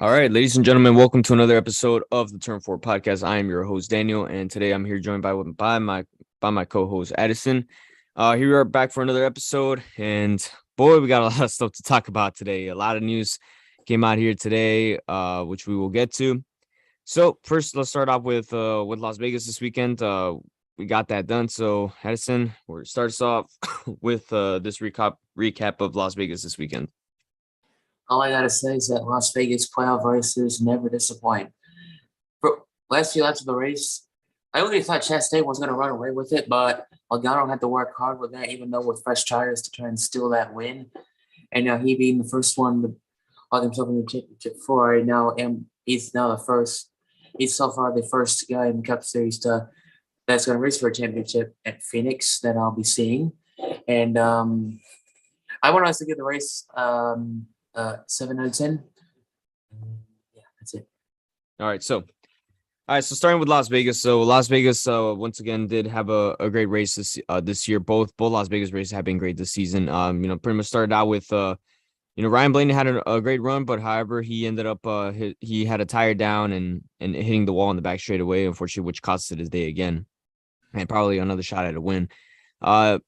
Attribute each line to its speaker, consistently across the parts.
Speaker 1: All right, ladies and gentlemen, welcome to another episode of the Turn 4 podcast. I am your host Daniel, and today I'm here joined by my co-host Addison. Here we are back for another episode, and boy, we got a lot of stuff to talk about today. A lot of news came out here today, which we will get to. So first, let's start off with Las Vegas this weekend. We got that done. So Addison, we're start us off with this recap of Las Vegas this weekend.
Speaker 2: All I gotta say is that Las Vegas playoff races never disappoint. For last few laps of the race, I really thought Chastain was gonna run away with it, but Logano had to work hard with that, even though with fresh tires to try and steal that win. And now he being the first one to log himself in the championship for right now, and he's now the first. He's so far the first guy in the Cup Series that's gonna race for a championship at Phoenix that I'll be seeing. And I want us to give the race 7 out of 10. Yeah, that's it.
Speaker 1: All right, so starting with Las Vegas. So Las Vegas once again did have a great race this year. Both Las Vegas races have been great this season. Pretty much started out with Ryan Blaney had a great run, but however he ended up he had a tire down and hitting the wall in the back straightaway, unfortunately, which cost it his day again, and probably another shot at a win. Yeah,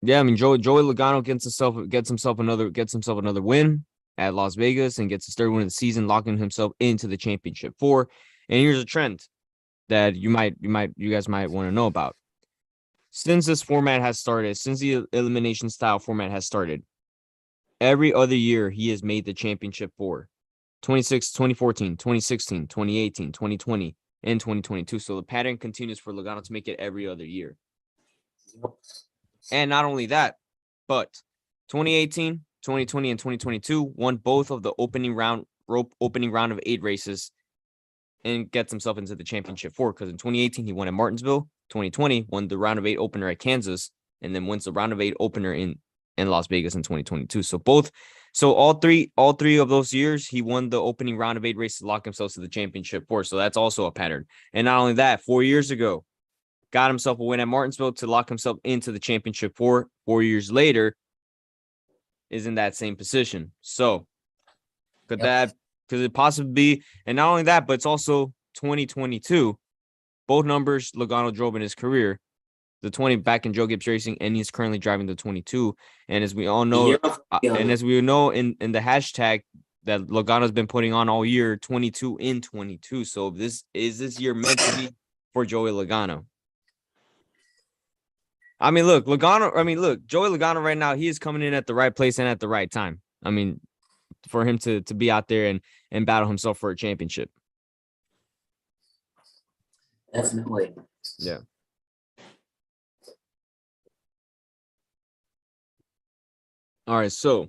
Speaker 1: I mean Joey Logano gets himself another win at Las Vegas and gets his third win of the season, locking himself into the championship four. And here's a trend that you guys might want to know about. Since this format has started, since the elimination style format has started, every other year he has made the championship four. 2014, 2016, 2018, 2020, and 2022. So the pattern continues for Logano to make it every other year. And not only that, but 2018, 2020, and 2022 won both of the opening round of 8 races and gets himself into the championship four, because in 2018 he won at Martinsville, 2020 won the round of 8 opener at Kansas, and then wins the round of 8 opener in Las Vegas in 2022. So all three of those years he won the opening round of 8 races to lock himself to the championship four. So that's also a pattern. And not only that, 4 years ago, got himself a win at Martinsville to lock himself into the championship four. 4 years later, is in that same position. So could it possibly be? And not only that, but it's also 2022. Both numbers Logano drove in his career. The 20 back in Joe Gibbs Racing, and he's currently driving the 22. And as we all know, and as we know in the hashtag that Logano's been putting on all year, 22 in 22. So this year meant to be for Joey Logano. Joey Logano right now, he is coming in at the right place and at the right time. I mean, for him to be out there and battle himself for a championship.
Speaker 2: Definitely.
Speaker 1: Yeah. All right, so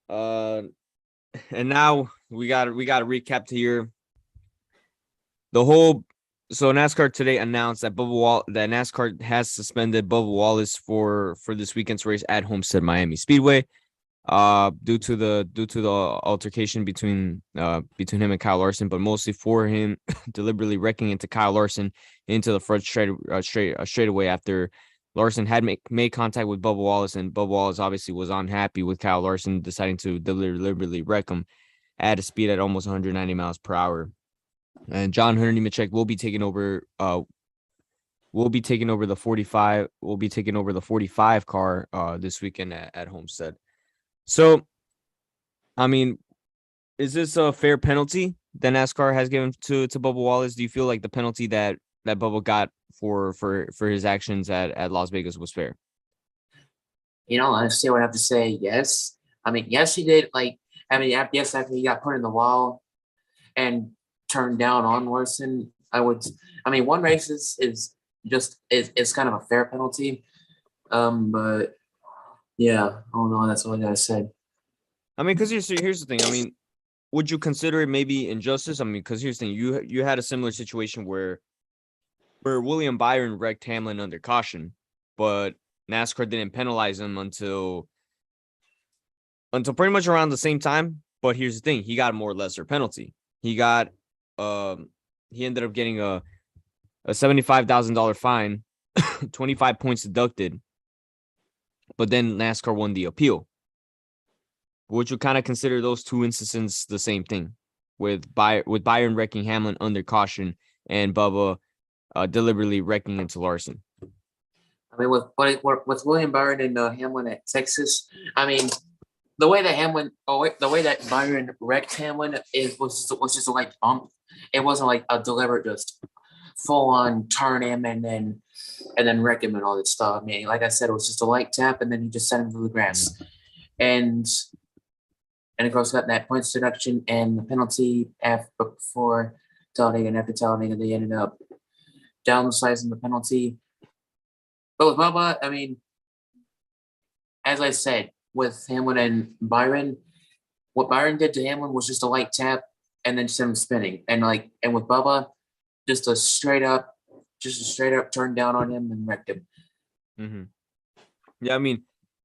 Speaker 1: and now we got to recap to here. So NASCAR today announced that NASCAR has suspended Bubba Wallace for this weekend's race at Homestead Miami Speedway, due to the altercation between him and Kyle Larson, but mostly for him deliberately wrecking into Kyle Larson into the front straightaway after Larson had made contact with Bubba Wallace, and Bubba Wallace obviously was unhappy with Kyle Larson deciding to deliberately wreck him at a speed at almost 190 miles per hour. And John Hunter Nemechek will be taking over. The 45. Will be taking over the 45 car this weekend at Homestead. So, I mean, is this a fair penalty that NASCAR has given to Bubba Wallace? Do you feel like the penalty that Bubba got for his actions at Las Vegas was fair?
Speaker 2: Honestly, I would have to say yes. I mean, yes, he did. Yes, after he got put in the wall and turned down on Larson, one race is kind of a fair penalty. But yeah, I don't know. That's all I gotta say.
Speaker 1: I mean, because here's the thing. I mean, would you consider it maybe injustice? I mean, because here's the thing. You had a similar situation where William Byron wrecked Hamlin under caution, but NASCAR didn't penalize him until pretty much around the same time. But here's the thing. He got a more lesser penalty. He ended up getting a $75,000 fine, 25 points deducted, but then NASCAR won the appeal. would you kind of consider those two instances the same thing, with Byron wrecking Hamlin under caution and Bubba deliberately wrecking into Larson?
Speaker 2: I mean, with William Byron and Hamlin at Texas, I mean, the way that Byron wrecked Hamlin was just a light bump. It wasn't like a deliberate, just full on turn him and then wreck him and all that stuff. I mean, like I said, it was just a light tap, and then he just sent him to the grass. And of course, got that points deduction and the penalty before Talladega, and after Talladega, they ended up downsizing the penalty. But with Bubba, I mean, as I said, with Hamlin and Byron, what Byron did to Hamlin was just a light tap and then sent him spinning. And with Bubba, just a straight up turn down on him and wrecked him.
Speaker 1: Mm-hmm. Yeah, I mean,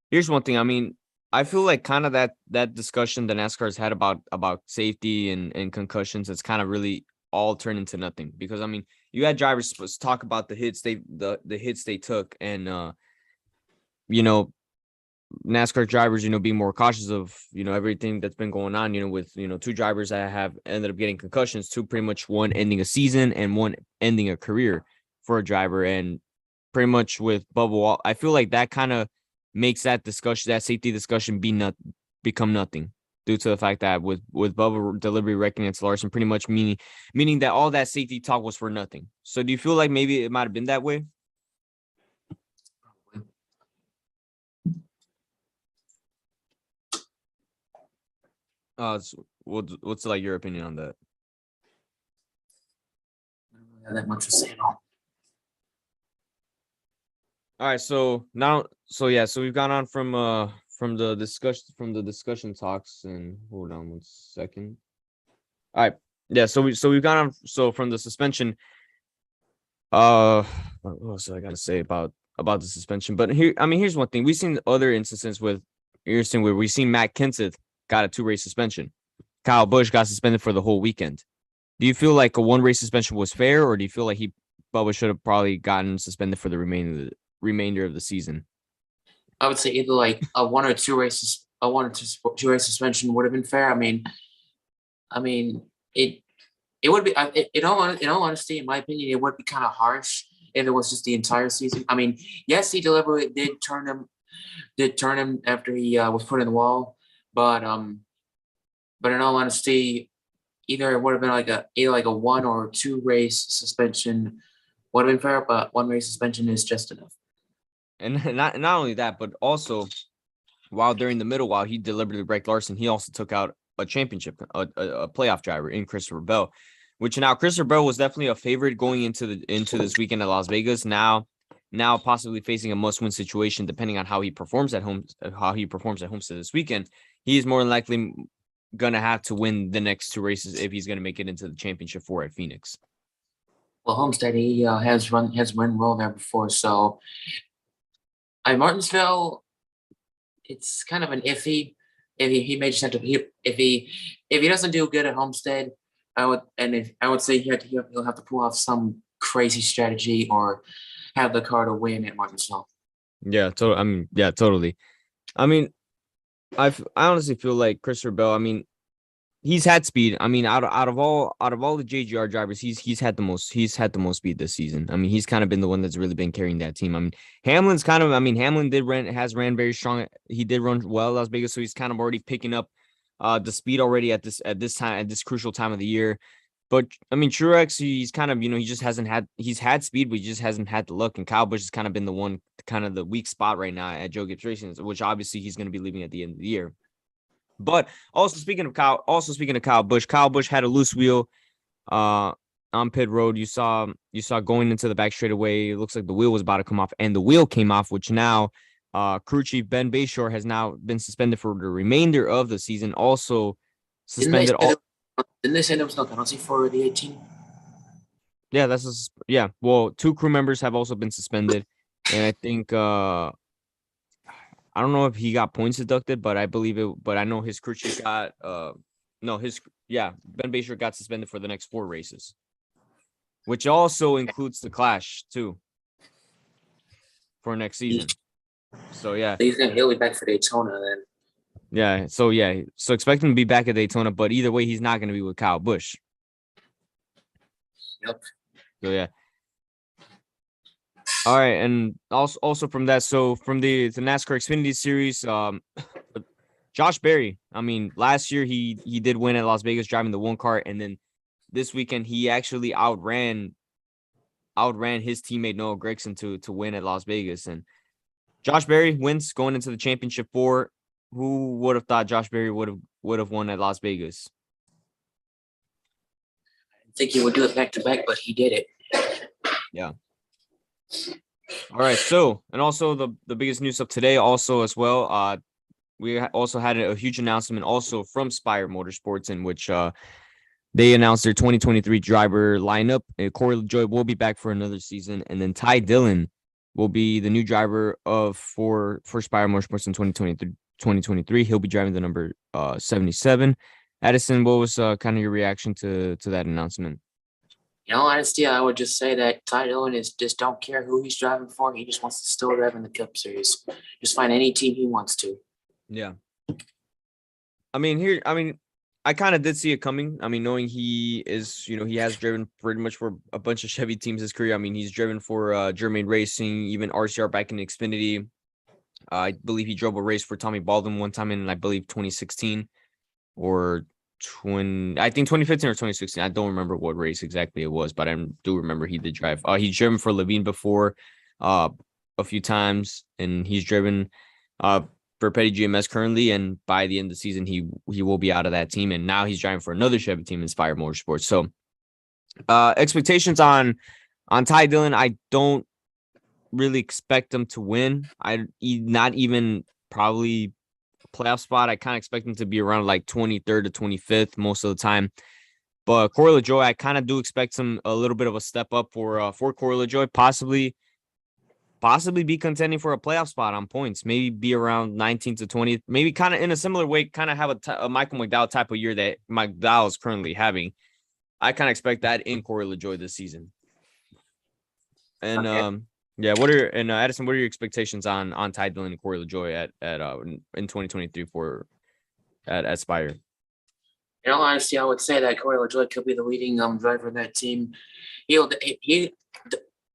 Speaker 1: here's one thing. I mean, I feel like kind of that discussion that NASCAR's had about safety and concussions, it's kind of really all turned into nothing, because I mean, you had drivers supposed to talk about the hits the hits they took, and NASCAR drivers, being more cautious of, everything that's been going on, with, two drivers that have ended up getting concussions, two pretty much one ending a season and one ending a career for a driver. And pretty much with Bubba, I feel like that kind of makes that safety discussion become nothing, due to the fact that with Bubba deliberately wrecking into Larson, pretty much meaning that all that safety talk was for nothing. So do you feel like maybe it might have been that way? What's like your opinion on that?
Speaker 2: I don't really have that much to say at all.
Speaker 1: All right, so we've gone on from the discussion talks, and hold on one second. All right, yeah, so we've gone on, so from the suspension. What else I gotta say about the suspension? But here's one thing: we've seen other instances where we've seen Matt Kenseth got a 2-race suspension. Kyle Busch got suspended for the whole weekend. Do you feel like a 1-race suspension was fair, or do you feel like Bubba should have probably gotten suspended for the remainder of the season?
Speaker 2: I would say either like a 1 or 2 races, a 1 or 2 race suspension would have been fair. I mean, it would be. In all honesty, in my opinion, it would be kind of harsh if it was just the entire season. I mean, yes, he deliberately did turn him after he was put in the wall, but in all honesty, either it would have been like a 1 or 2 race suspension would have been fair, but 1 race suspension is just enough.
Speaker 1: And not only that, but also while he deliberately wrecked Larson, he also took out a championship, a playoff driver in Christopher Bell, which now Christopher Bell was definitely a favorite going into this weekend at Las Vegas. Now possibly facing a must-win situation, depending on how he performs at Homestead this weekend. He is more than likely gonna have to win the next 2 races if he's gonna make it into the championship 4 at Phoenix.
Speaker 2: Well, Homestead, he has run well there before, so at Martinsville, it's kind of an iffy. If he may just have to, if he doesn't do good at Homestead, I would say he'll have to pull off some crazy strategy or have the car to win at Martinsville.
Speaker 1: Yeah, totally. I mean, I honestly feel like Christopher Bell, he's had speed. out of all the JGR drivers, he's had the most speed this season. He's kind of been the one that's really been carrying that team. Hamlin's Hamlin has ran very strong. He did run well at Las Vegas, so he's kind of already picking up the speed already at this crucial time of the year. But Truex, he's kind of, he just hasn't had, he's had speed, but he just hasn't had the look. And Kyle Busch has kind of been the one, kind of the weak spot right now at Joe Gibbs Racing, which obviously he's going to be leaving at the end of the year. But also speaking of Kyle Busch, had a loose wheel on pit road. You saw going into the back straightaway. It looks like the wheel was about to come off, and the wheel came off, which now crew chief Ben Bayshore has now been suspended for the remainder of the season. Also suspended.
Speaker 2: Didn't they say there was no penalty for the 18?
Speaker 1: Yeah, well, 2 crew members have also been suspended, and I think I don't know if he got points deducted, but I believe it. But I know his crew chief got Ben Bayshore got suspended for the next 4 races, which also includes the Clash too for next season. So yeah,
Speaker 2: he'll be back for Daytona then.
Speaker 1: Yeah. So expect him to be back at Daytona, but either way, he's not going to be with Kyle Busch.
Speaker 2: Yep.
Speaker 1: So yeah. All right, and also from that, so from the NASCAR Xfinity Series, Josh Berry. I mean, last year he did win at Las Vegas driving the one car, and then this weekend he actually outran his teammate Noah Gragson to win at Las Vegas, and Josh Berry wins going into the championship 4. Who would have thought Josh Berry would have won at Las Vegas?
Speaker 2: I think he would do it back to back, but he did it.
Speaker 1: Yeah. All right. So, and also the biggest news of today also as well, we also had a huge announcement also from Spire Motorsports in which they announced their 2023 driver lineup. Corey LaJoie will be back for another season, and then Ty Dillon will be the new driver for Spire Motorsports in 2023. He'll be driving the number 77. Addison, what was kind of your reaction to that announcement?
Speaker 2: In all honesty, I would just say that Ty Dillon just don't care who he's driving for. He just wants to still drive in the Cup Series. Just find any team he wants to.
Speaker 1: Yeah. I mean, I kind of did see it coming. I mean, knowing he is, he has driven pretty much for a bunch of Chevy teams his career. I mean, he's driven for Germain Racing, even RCR back in Xfinity. I believe he drove a race for Tommy Baldwin one time in, I believe, 2016 or I think 2015 or 2016. I don't remember what race exactly it was, but I do remember he did drive. He's driven for Levine before a few times, and he's driven for Petty GMS currently, and by the end of the season, he will be out of that team, and now he's driving for another Chevy team, Inspire Motorsports. So, expectations on Ty Dillon, I don't really expect him to win. Not even probably a playoff spot. I kind of expect him to be around like 23rd to 25th most of the time. But Corey LaJoie, I kind of do expect a little bit of a step up for Corey LaJoie, possibly be contending for a playoff spot on points, maybe be around 19 to 20, maybe kind of in a similar way, kind of have a Michael McDowell type of year that McDowell is currently having. I kind of expect that in Corey LaJoie this season. And
Speaker 2: Okay.
Speaker 1: yeah, Addison, what are your expectations on Ty Dillon and Corey LaJoie at in 2023 at Aspire?
Speaker 2: In all honesty, I would say that Corey LaJoie could be the leading driver of that team. He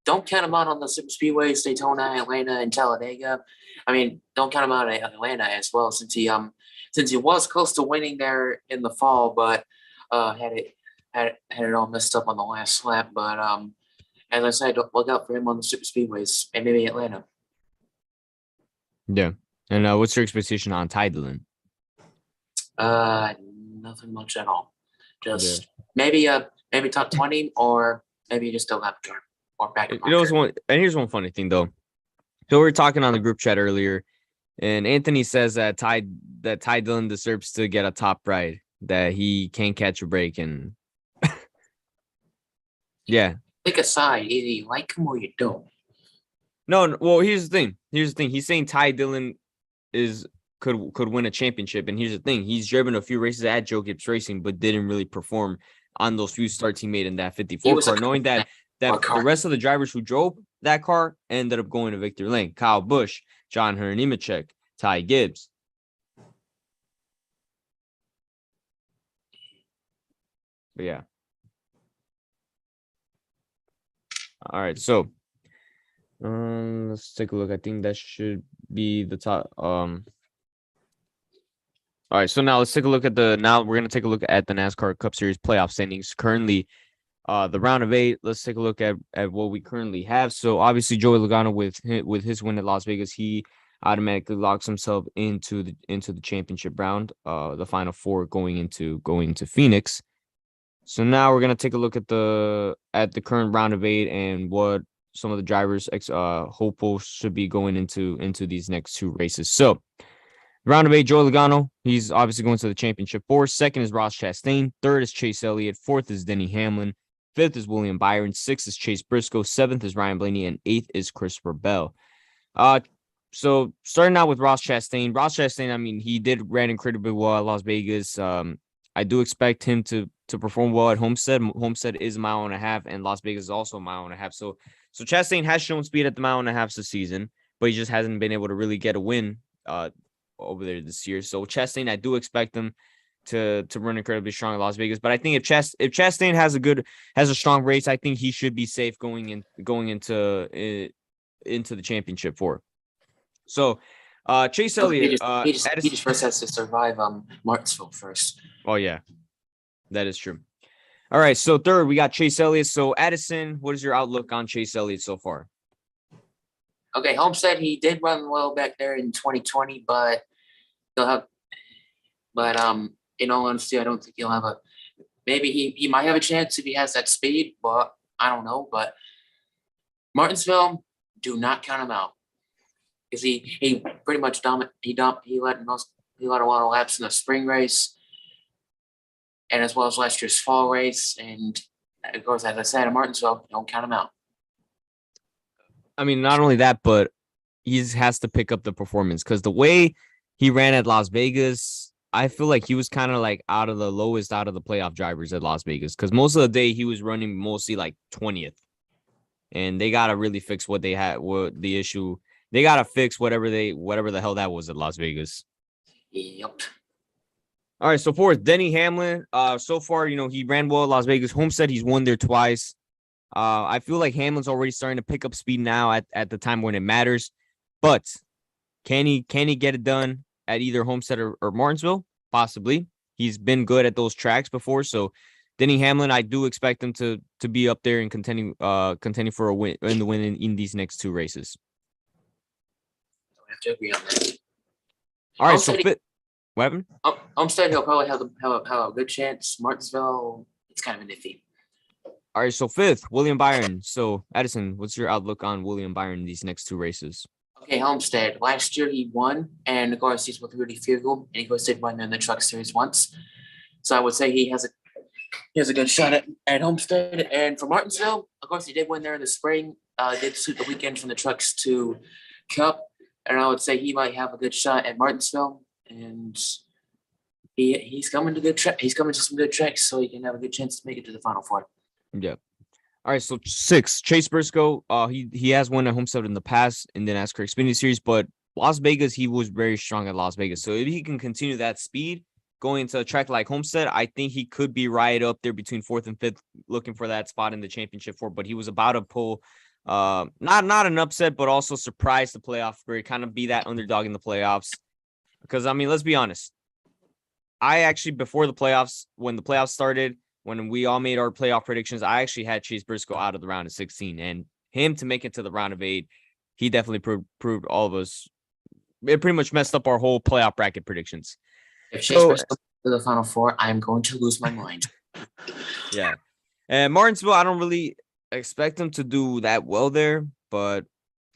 Speaker 2: don't count him out on the super speedways, Daytona, Atlanta, and Talladega. I mean, don't count him out at Atlanta as well, since he was close to winning there in the fall, but had it all messed up on the last lap. But as I said, look out for him on the super speedways and maybe Atlanta.
Speaker 1: Yeah, and what's your expectation on Ty Dillon?
Speaker 2: Nothing much at all. Just maybe top 20 or maybe just a lap car or back.
Speaker 1: Here's one funny thing though. So we were talking on the group chat earlier, and Anthony says that Ty Dillon deserves to get a top ride, that he can't catch a break, and yeah.
Speaker 2: Pick a side, either you like him or you don't.
Speaker 1: No, well, here's the thing. He's saying Ty Dillon could win a championship, and here's the thing. He's driven a few races at Joe Gibbs Racing, but didn't really perform on those few starts he made in that 54 car, knowing that the rest of the drivers who drove that car ended up going to victory lane. Kyle Busch, John Hernimacek, Ty Gibbs. But yeah. All right, so let's take a look. I think that should be the top. All right, so now let's take a look at we're gonna take a look at the NASCAR Cup Series playoff standings. Currently, the round of 8. Let's take a look at what we currently have. So obviously, Joey Logano with his win at Las Vegas, he automatically locks himself into the championship round. The final 4 going into Phoenix. So now we're gonna take a look at the current round of 8 and what some of the drivers hopefuls should be going into these next 2 races. So round of 8, Joey Logano, he's obviously going to the championship 4. Second is Ross Chastain. Third is Chase Elliott. Fourth is Denny Hamlin. Fifth is William Byron. Sixth is Chase Briscoe. Seventh is Ryan Blaney, and eighth is Christopher Bell. So starting out with Ross Chastain. Ross Chastain, I mean, he ran incredibly well at Las Vegas. I do expect him to perform well at Homestead. Homestead is a mile and a half, and Las Vegas is also a mile and a half. So Chastain has shown speed at the mile and a half this season, but he just hasn't been able to really get a win over there this year. So Chastain, I do expect him to run incredibly strong in Las Vegas. But I think if Chastain has a strong race, I think he should be safe going into the championship four. So Chase Elliott,
Speaker 2: He just first has to survive Martinsville first.
Speaker 1: Oh yeah, that is true. All right, so third we got Chase Elliott. So Addison, what is your outlook on Chase Elliott so far?
Speaker 2: Okay, Homestead, he did run well back there in 2020, but in all honesty, I don't think he'll have maybe he might have a chance if he has that speed, but I don't know. But Martinsville, do not count him out. Because he pretty much he led a lot of laps in the spring race, and as well as last year's fall race. And of course, as I said, in Martinsville, don't count him out.
Speaker 1: I mean, not only that, but he has to pick up the performance because the way he ran at Las Vegas, I feel like he was kind of like out of the playoff drivers at Las Vegas because most of the day he was running mostly like 20th, and they gotta really fix what they had. What the issue. They got to fix whatever the hell that was at Las Vegas.
Speaker 2: Yep.
Speaker 1: All right, so fourth, Denny Hamlin. So far, he ran well at Las Vegas. Homestead, he's won there twice. I feel like Hamlin's already starting to pick up speed now at the time when it matters. But can he get it done at either Homestead or Martinsville? Possibly. He's been good at those tracks before. So Denny Hamlin, I do expect him to be up there and contending for a win in these next two races.
Speaker 2: I have to agree on that.
Speaker 1: All right, so fifth. What happened?
Speaker 2: Homestead, he'll probably have a good chance. Martinsville, it's kind of iffy.
Speaker 1: All right, so fifth, William Byron. So Addison, what's your outlook on William Byron in these next two races?
Speaker 2: Okay, Homestead. Last year he won, and of course he's with Rudy Fiegel, and he goes did win in the Truck Series once. So I would say he has a good shot at Homestead. And for Martinsville, of course he did win there in the spring. Did suit the weekend from the Trucks to Cup. And I would say he might have a good shot at Martinsville, and he's coming to some good tracks, so he can have a good chance to make it to the Final Four.
Speaker 1: Yeah. All right. So six, Chase Briscoe. He has won at Homestead in the past in the NASCAR Xfinity Series, but Las Vegas, he was very strong at Las Vegas. So if he can continue that speed going into a track like Homestead, I think he could be right up there between fourth and fifth, looking for that spot in the championship four. But he was about to pull. Not an upset, but also surprise the playoff where kind of be that underdog in the playoffs. Because I mean, let's be honest. I actually before the playoffs, when the playoffs started, when we all made our playoff predictions, I actually had Chase Briscoe out of the round of 16, and him to make it to the round of 8, he definitely proved all of us. It pretty much messed up our whole playoff bracket predictions.
Speaker 2: If Chase Briscoe to the Final Four, I'm going to lose my mind.
Speaker 1: Yeah, and Martinsville, I don't really expect him to do that well there, but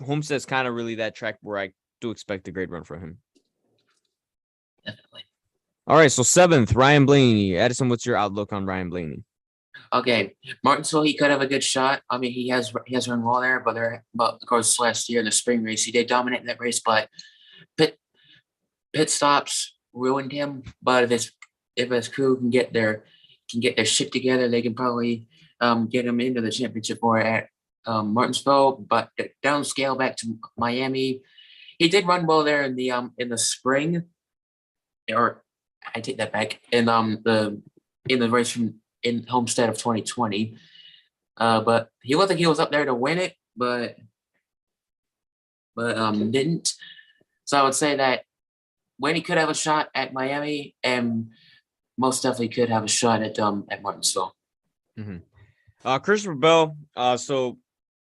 Speaker 1: Homestead's kind of really that track where I do expect a great run for him.
Speaker 2: Definitely.
Speaker 1: All right, so seventh, Ryan Blaney. Addison, what's your outlook on Ryan Blaney?
Speaker 2: Okay, Martinsville, he could have a good shot. I mean, he has run well there, but of course last year in the spring race, he did dominate in that race, but pit stops ruined him. But if his crew can get their shit together, they can probably get him into the championship or at Martinsville. But downscale back to Miami, he did run well there in the spring, or I take that back in the race in Homestead of 2020. But he looked like he was up there to win it, but didn't. So I would say that when he could have a shot at Miami, and most definitely could have a shot at Martinsville.
Speaker 1: Mm-hmm. Christopher Bell. So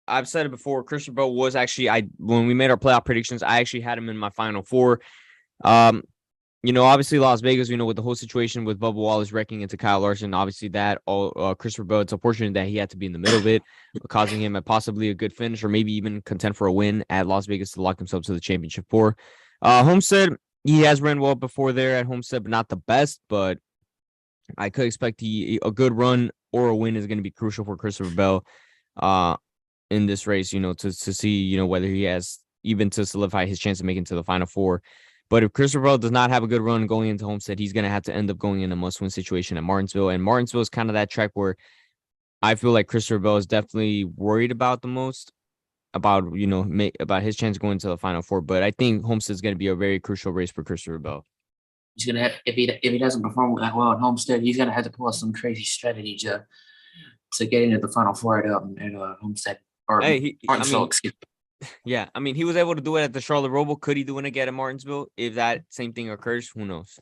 Speaker 1: I've said it before. Christopher Bell was actually when we made our playoff predictions, I actually had him in my Final Four. Obviously Las Vegas, with the whole situation with Bubba Wallace wrecking into Kyle Larson, obviously that all Christopher Bell, it's unfortunate that he had to be in the middle of it, causing him possibly a good finish or maybe even contend for a win at Las Vegas to lock himself to the championship four. Homestead, he has ran well before there at Homestead, but not the best, but I could expect a good run or a win is going to be crucial for Christopher Bell in this race, to see, whether he has even to solidify his chance of making to the Final Four. But if Christopher Bell does not have a good run going into Homestead, he's going to have to end up going in a must-win situation at Martinsville. And Martinsville is kind of that track where I feel like Christopher Bell is definitely worried about the most. about about his chance going to the Final Four. But I think Homestead's going to be a very crucial race for Christopher Bell.
Speaker 2: He's gonna have if he doesn't perform that well at Homestead, he's gonna have to pull out some crazy strategy to get into the Final Four at Homestead or Martinsville. Excuse me.
Speaker 1: Yeah, I mean, he was able to do it at the Charlotte Roval. Could he do it again at Martinsville? If that same thing occurs, who knows?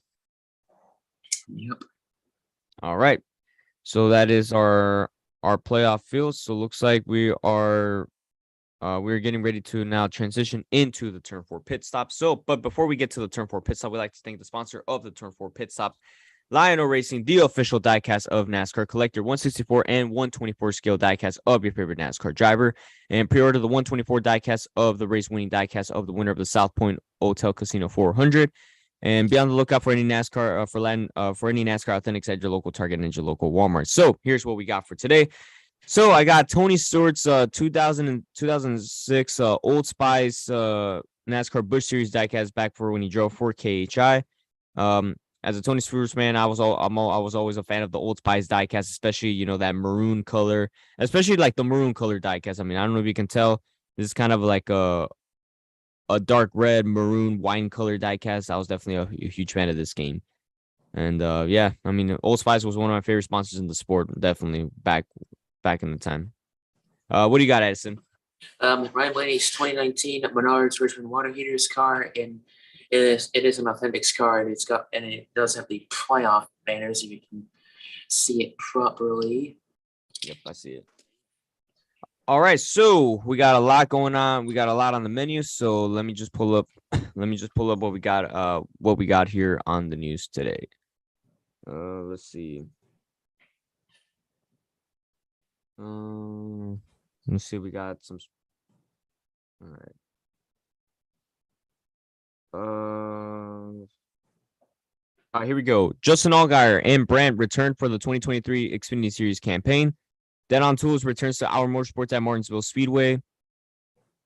Speaker 2: Yep.
Speaker 1: All right. So that is our playoff field. So looks like we're getting ready to now transition into the Turn 4 pit stop. But before we get to the Turn 4 pit stop, we'd like to thank the sponsor of the Turn 4 pit stop, Lionel Racing, the official diecast of NASCAR. Collect your 164 and 124 scale diecast of your favorite NASCAR driver, and pre-order the 124 diecast of the race-winning diecast of the winner of the South Point Hotel Casino 400. And be on the lookout for any NASCAR for any NASCAR Authentics at your local Target and your local Walmart. So here's what we got for today. So I got Tony Stewart's 2006 Old Spice NASCAR Busch Series diecast back for when he drove for KHI. As a Tony Stewart fan, I was always a fan of the Old Spice diecast, especially that maroon color, especially like the maroon color diecast. I mean, I don't know if you can tell, this is kind of like a dark red maroon wine color diecast. I was definitely a huge fan of this game. And yeah, I mean, Old Spice was one of my favorite sponsors in the sport, definitely back in the time. What do you got, Edison?
Speaker 2: Ryan Blaney's 2019 Menards Richmond water heaters car, and it is an authentic car, and it does have the playoff banners if you can see it properly.
Speaker 1: Yep, I see it. All right, so we got a lot going on. We got a lot on the menu. So let me just pull up what we got here on the news today. Let's see. Let's see. We got some. All right. Here we go. Justin Allgaier and Brandt returned for the 2023 Xfinity Series campaign. Dead on Tools returns to Our Motorsports at Martinsville Speedway.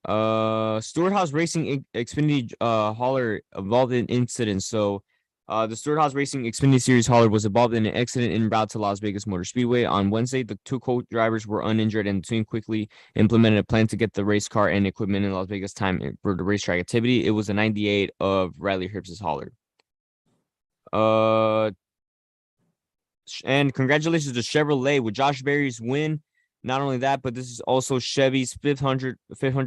Speaker 1: Stewart Haas Racing Xfinity hauler involved in incident. So the Stewart Haas Racing Xfinity Series hauler was involved in an accident en route to Las Vegas Motor Speedway on Wednesday. The two co-drivers were uninjured, and the team quickly implemented a plan to get the race car and equipment in Las Vegas time for the racetrack activity. It was a 98 of Riley Herbst's hauler. And congratulations to Chevrolet with Josh Berry's win. Not only that, but this is also Chevy's 500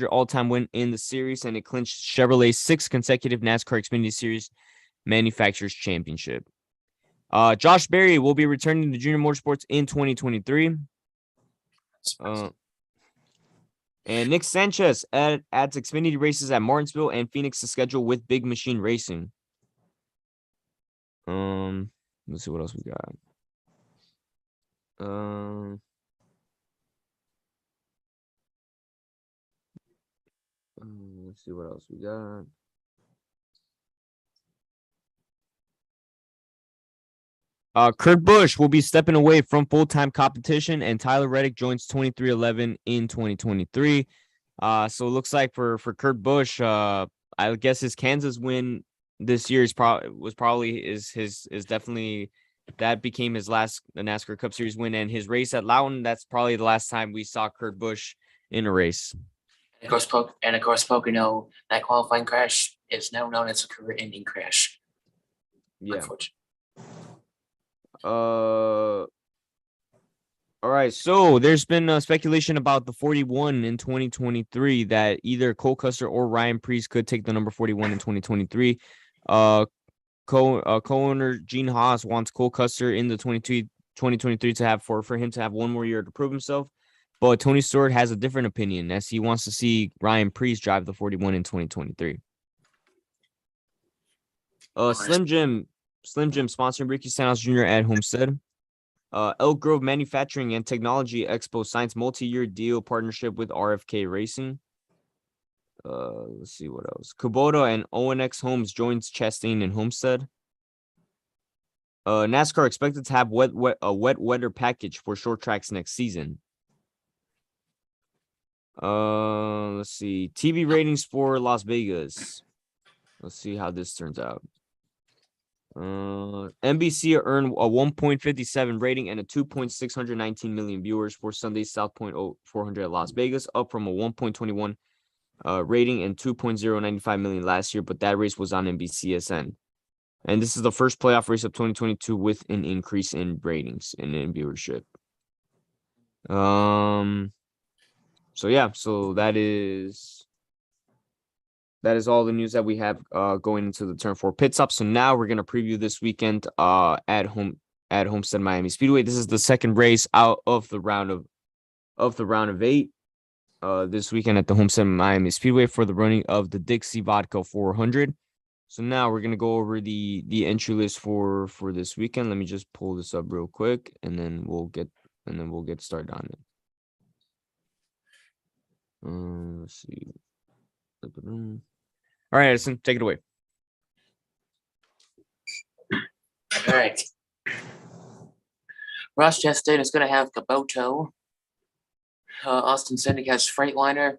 Speaker 1: all-time win in the series, and it clinched Chevrolet's 6th consecutive NASCAR Xfinity Series Manufacturers Championship. Josh Berry will be returning to Junior Motorsports in 2023. And Nick Sanchez adds Xfinity races at Martinsville and Phoenix to schedule with Big Machine Racing. Let's see what else we got. Let's see what else we got. Kurt Busch will be stepping away from full-time competition, and Tyler Reddick joins 23XI in 2023. So it looks like for Kurt Busch, I guess his Kansas win this year is definitely that became his last NASCAR Cup Series win, and his race at Loudon, that's probably the last time we saw Kurt Busch in a race.
Speaker 2: Of course, Pocono, that qualifying crash is now known as a career-ending crash.
Speaker 1: Yeah. All right. So there's been speculation about the 41 in 2023 that either Cole Custer or Ryan Preece could take the number 41 in 2023. Co-owner Gene Haas wants Cole Custer in the 2023 to have for him to have one more year to prove himself. But Tony Stewart has a different opinion, as he wants to see Ryan Preece drive the 41 in 2023. Slim Jim sponsoring Ricky Stenhouse Jr. at Homestead. Elk Grove Manufacturing and Technology Expo signs multi-year deal partnership with RFK Racing. Let's see what else. Kubota and ONX Homes joins Chastain and Homestead. NASCAR expected to have a wet weather package for short tracks next season. Let's see. TV ratings for Las Vegas. Let's see how this turns out. NBC earned a 1.57 rating and a 2.619 million viewers for Sunday's South Point 400 at Las Vegas, up from a 1.21 rating and 2.095 million last year, but that race was on NBCSN. And this is the first playoff race of 2022 with an increase in ratings and in viewership. So yeah, so that is all the news that we have going into the Turn 4 pit stop. So now we're gonna preview this weekend at Homestead Miami Speedway. This is the second race out of the round of 8. This weekend at the Homestead Miami Speedway for the running of the Dixie Vodka 400. So now we're gonna go over the entry list for this weekend. Let me just pull this up real quick, and then we'll get started on it. Let's see. All right, Edison, take it away.
Speaker 2: All right. Ross Chastain is going to have Kabuto. Austin Cindric has Freightliner.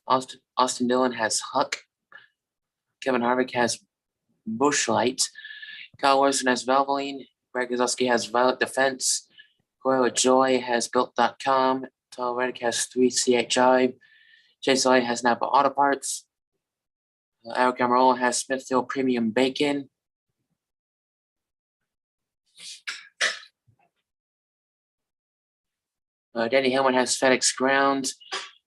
Speaker 2: Austin Dillon has Huck. Kevin Harvick has Bushlight. Kyle Larson has Valvoline. Greg Gazowski has Violet Defense. Coyle Joy has Built.com. Tyler Reddick has 3CHI. Chase Elliott has Napa Auto Parts. Eric Amarola has Smithfield Premium Bacon. Danny Hillman has FedEx Ground.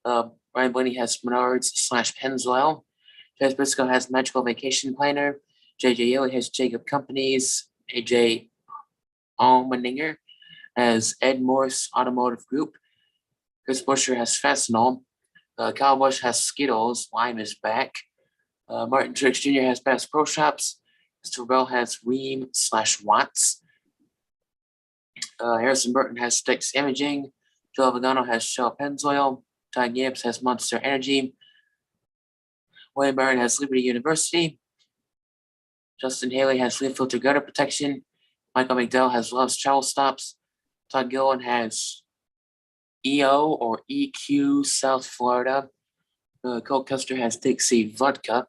Speaker 2: Ryan Blaney has Menards / Pennzoil. Chase Briscoe has Magical Vacation Planner. JJ Yeley has Jacob Companies. AJ Allmendinger has Ed Morse Automotive Group. Chris Buescher has Fastenal. Kyle Busch has Skittles. Lime is back. Martin Truex Jr. has Bass Pro Shops. Christopher Bell has Ream / Watts. Harrison Burton has Sticks Imaging. Joe Vagano has Shell Pennzoil. Ty Gibbs has Monster Energy. William Byron has Liberty University. Justin Haley has Leaf Filter Gutter Protection. Michael McDowell has Love's Travel Stops. Todd Gillen has EO or EQ South Florida. Cole Custer has Dixie Vodka.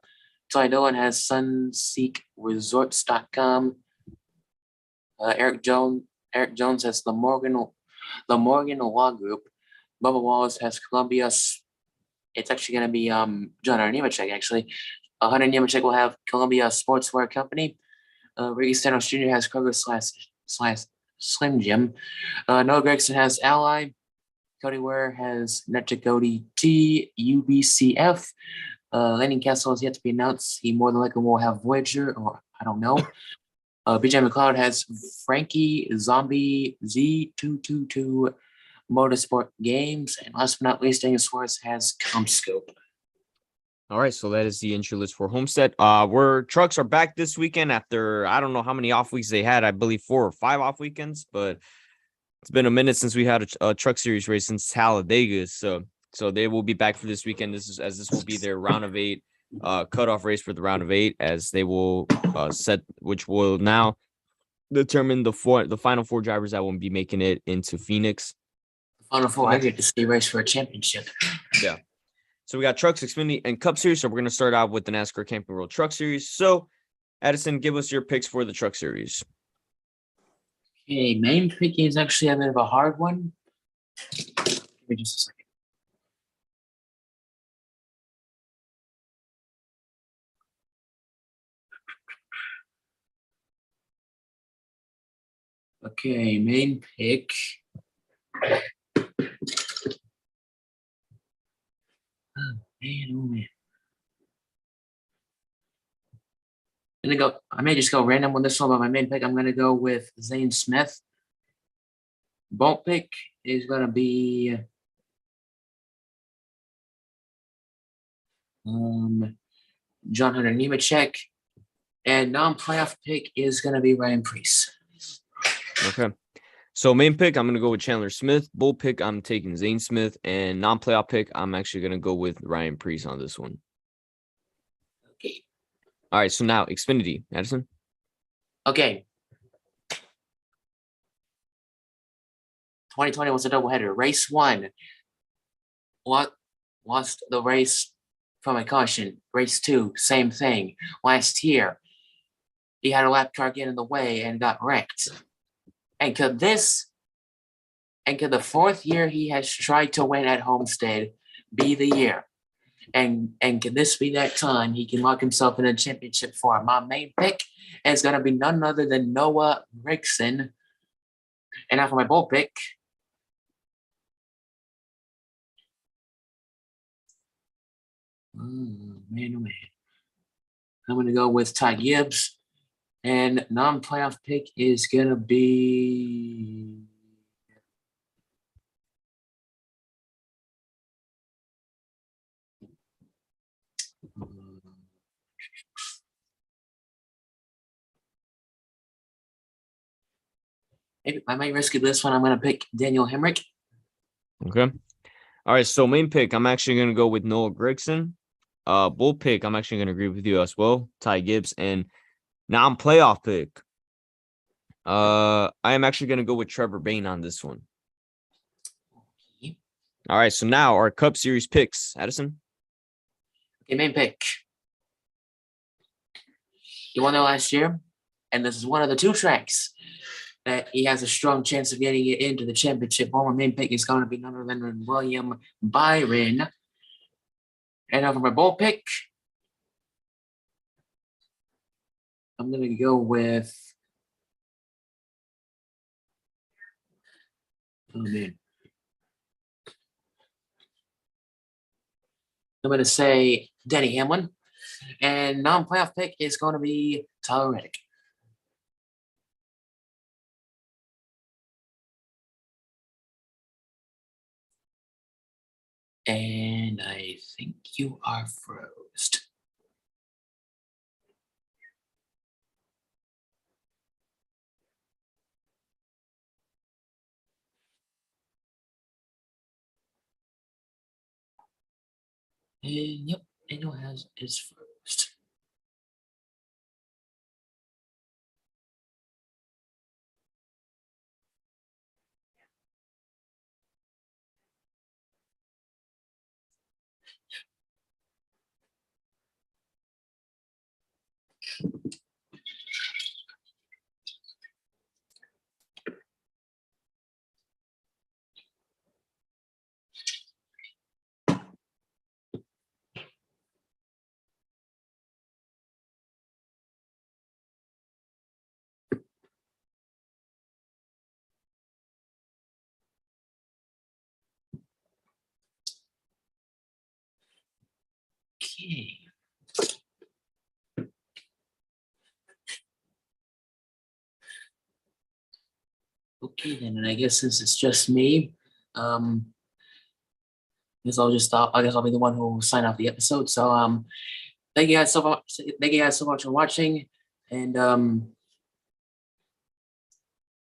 Speaker 2: Ty Dillon has SunseekResorts.com. Eric Jones has the Morgan Law Group. Bubba Wallace has Columbia. It's actually going to be John R. Nemechek, actually. Hunter Nemechek will have Columbia Sportswear Company. Ricky Stenhouse Jr. has Kroger / Slim Jim. Noah Gregson has Ally. Cody Ware has Netricody T, UBCF. Landon Castle is yet to be announced. He more than likely will have Voyager, or I don't know. BJ McLeod has Frankie Zombie Z222 Motorsport Games. And last but not least, Daniel Suarez has ComScope.
Speaker 1: All right, so that is the entry list for Homestead. Where trucks are back this weekend after I don't know how many off weeks they had. I believe 4 or 5 off weekends, but it's been a minute since we had a truck series race since Talladega. So they will be back for this weekend. This will be their round of 8 cutoff race for the round of 8, as they will set, which will now determine the final 4 drivers that will be making it into Phoenix.
Speaker 2: Final 4, I get to see race for a championship.
Speaker 1: Yeah. So we got Trucks, Xfinity, and Cup Series. So we're going to start out with the NASCAR Camping World Truck Series. So, Addison, give us your picks for the Truck Series.
Speaker 2: Okay, main pick is actually a bit of a hard one. Give me just a second. Okay, main pick. Oh man. I may just go random on this one, but my main pick, I'm gonna go with Zane Smith. Bolt pick is gonna be John Hunter Nemechek, and non-playoff pick is gonna be Ryan Preece.
Speaker 1: Okay. So main pick, I'm going to go with Chandler Smith. Bull pick, I'm taking Zane Smith. And non-playoff pick, I'm actually going to go with Ryan Preece on this one.
Speaker 2: Okay.
Speaker 1: All right, so now Xfinity, Addison.
Speaker 2: Okay. 2020 was a doubleheader. Race 1. Lost the race from a caution. Race 2, same thing. Last year, he had a lap car get in the way and got wrecked. And could the 4th year he has tried to win at Homestead be the year? And can this be that time he can lock himself in a championship for? My main pick is going to be none other than Noah Gragson. And now for my bold pick. Oh, man, oh, man. I'm going to go with Ty Gibbs. And non-playoff pick is going to be... Maybe I might risk this one. I'm going to pick Daniel Hemrick.
Speaker 1: Okay. All right. So main pick, I'm actually going to go with Noah Gragson. Bull pick, I'm actually going to agree with you as well. Ty Gibbs. And non-playoff pick, I am actually going to go with Trevor Bayne on this one. All right. So now our Cup Series picks. Addison?
Speaker 2: Okay, main pick. He won there last year. And this is one of the two tracks that he has a strong chance of getting it into the championship. One, my main pick is going to be none other than William Byron. And now for my bold pick, I'm going to go with... Oh, man. I'm going to say Denny Hamlin. And non-playoff pick is going to be Tyler Reddick. And I think you are frozen. And yep, Daniel is frozen. Okay. Okay, then, and I guess since it's just me, I guess I'll be the one who will sign off the episode. So thank you guys so much for watching, and